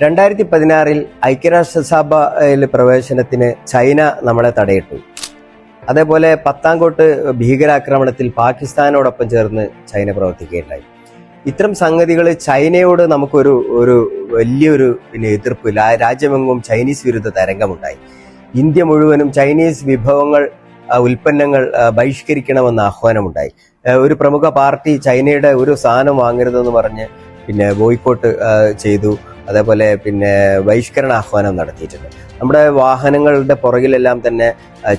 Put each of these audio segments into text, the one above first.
2016 ഐക്യരാഷ്ട്രസഭയിൽ പ്രവേശനത്തിന് ചൈന നമ്മളെ തടയിട്ടു. അതേപോലെ പത്താംകോട്ട് ഭീകരാക്രമണത്തിൽ പാകിസ്ഥാനോടൊപ്പം ചേർന്ന് ചൈന പ്രവർത്തിക്കുകയുണ്ടായി. ഇത്തരം സംഗതികൾ ചൈനയോട് നമുക്കൊരു വലിയൊരു എതിർപ്പ്, രാജ്യമെങ്ങും ചൈനീസ് വിരുദ്ധ തരംഗമുണ്ടായി. ഇന്ത്യ മുഴുവനും ചൈനീസ് വിഭവങ്ങൾ, ഉൽപ്പന്നങ്ങൾ ബഹിഷ്കരിക്കണമെന്ന ആഹ്വാനമുണ്ടായി. ഒരു പ്രമുഖ പാർട്ടി ചൈനയുടെ ഒരു സാധനം വാങ്ങരുതെന്ന് പറഞ്ഞ് ബോയ്ക്കോട്ട് ചെയ്തു. അതേപോലെ ബഹിഷ്കരണ ആഹ്വാനം നടത്തിയിട്ടുണ്ട്. നമ്മുടെ വാഹനങ്ങളുടെ പുറകിലെല്ലാം തന്നെ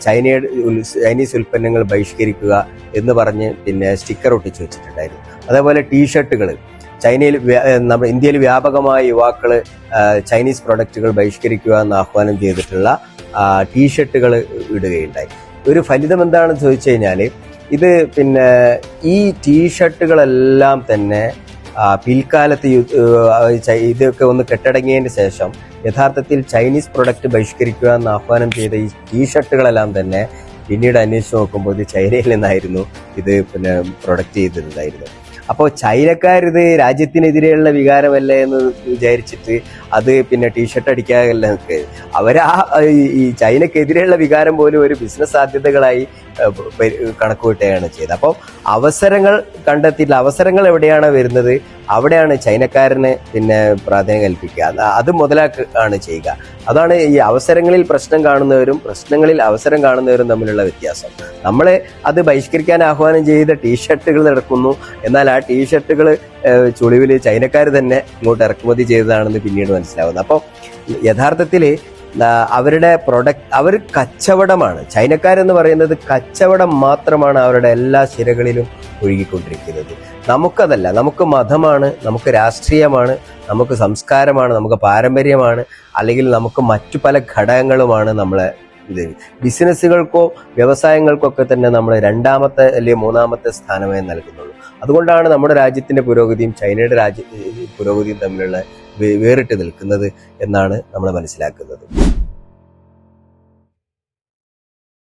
ചൈനീസ് ഉൽപ്പന്നങ്ങൾ ബഹിഷ്കരിക്കുക എന്ന് പറഞ്ഞ് സ്റ്റിക്കർ ഒട്ടിച്ചു വെച്ചിട്ടുണ്ടായിരുന്നു. അതേപോലെ ടീഷർട്ടുകൾ, ഇന്ത്യയിൽ വ്യാപകമായ യുവാക്കൾ ചൈനീസ് പ്രൊഡക്റ്റുകൾ ബഹിഷ്കരിക്കുക എന്ന് ആഹ്വാനം ചെയ്തിട്ടുള്ള ടീഷർട്ടുകൾ ഇടുകയുണ്ടായി. ഒരു ഫലിതം എന്താണെന്ന് ചോദിച്ചു കഴിഞ്ഞാൽ, ഇത് ഈ ടീഷർട്ടുകളെല്ലാം തന്നെ പിൽക്കാലത്ത് ഇതൊക്കെ ഒന്ന് കെട്ടടങ്ങിയതിന് ശേഷം യഥാർത്ഥത്തിൽ ചൈനീസ് പ്രൊഡക്റ്റ് ബഹിഷ്കരിക്കുക എന്ന് ആഹ്വാനം ചെയ്ത ഈ ടീഷർട്ടുകളെല്ലാം തന്നെ പിന്നീട് അന്വേഷിച്ച് നോക്കുമ്പോൾ ഇത് ചൈനയിൽ നിന്നായിരുന്നു ഇത് പ്രൊഡക്റ്റ് ചെയ്തിട്ടുണ്ടായിരുന്നു. അപ്പോൾ ചൈനക്കാരിത് രാജ്യത്തിനെതിരെയുള്ള വികാരമല്ലേ എന്ന് വിചാരിച്ചിട്ട് അത് ടീഷർട്ട് അടിക്കാനല്ല ഈ ചൈനക്കെതിരെയുള്ള വികാരം പോലും ഒരു ബിസിനസ് സാധ്യതകളായി കണക്കുകൂട്ടുകയാണ് ചെയ്തത്. അപ്പോൾ അവസരങ്ങൾ കണ്ടെത്തിയില്ല. അവസരങ്ങൾ എവിടെയാണ് വരുന്നത്, അവിടെയാണ് ചൈനക്കാരന് പ്രാധാന്യം കൽപ്പിക്കുക, അത് മുതലാക്കുകയാണ് ചെയ്യുക. അതാണ് ഈ അവസരങ്ങളിൽ പ്രശ്നം കാണുന്നവരും പ്രശ്നങ്ങളിൽ അവസരം കാണുന്നവരും തമ്മിലുള്ള വ്യത്യാസം. നമ്മൾ അത് ബഹിഷ്കരിക്കാൻ ആഹ്വാനം ചെയ്ത ടീഷർട്ടുകൾ നടക്കുന്നു, എന്നാൽ ആ ടീഷർട്ടുകൾ ചുളിവിൽ ചൈനക്കാർ തന്നെ ഇങ്ങോട്ട് ഇറക്കുമതി ചെയ്തതാണെന്ന് പിന്നീട് മനസ്സിലാവുന്നത്. അപ്പോൾ യഥാർത്ഥത്തിൽ അവരുടെ അവർ കച്ചവടമാണ്. ചൈനക്കാരെന്ന് പറയുന്നത് കച്ചവടം മാത്രമാണ് അവരുടെ എല്ലാ ശിരകളിലും ഒഴുകിക്കൊണ്ടിരിക്കുന്നത്. നമുക്കതല്ല. നമുക്ക് മതമാണ്, നമുക്ക് രാഷ്ട്രീയമാണ്, നമുക്ക് സംസ്കാരമാണ്, നമുക്ക് പാരമ്പര്യമാണ്, അല്ലെങ്കിൽ നമുക്ക് മറ്റു പല ഘടകങ്ങളുമാണ് നമ്മളെ ബിസിനസ്സുകൾക്കോ വ്യവസായങ്ങൾക്കൊക്കെ തന്നെ നമ്മൾ രണ്ടാമത്തെ അല്ലെങ്കിൽ മൂന്നാമത്തെ സ്ഥാനമേ നൽകുന്നുള്ളൂ. അതുകൊണ്ടാണ് നമ്മുടെ രാജ്യത്തിന്റെ പുരോഗതിയും ചൈനയുടെ പുരോഗതിയും തമ്മിലുള്ള വേറിട്ട് നിൽക്കുന്നത് എന്നാണ് നമ്മൾ മനസ്സിലാക്കുന്നത്.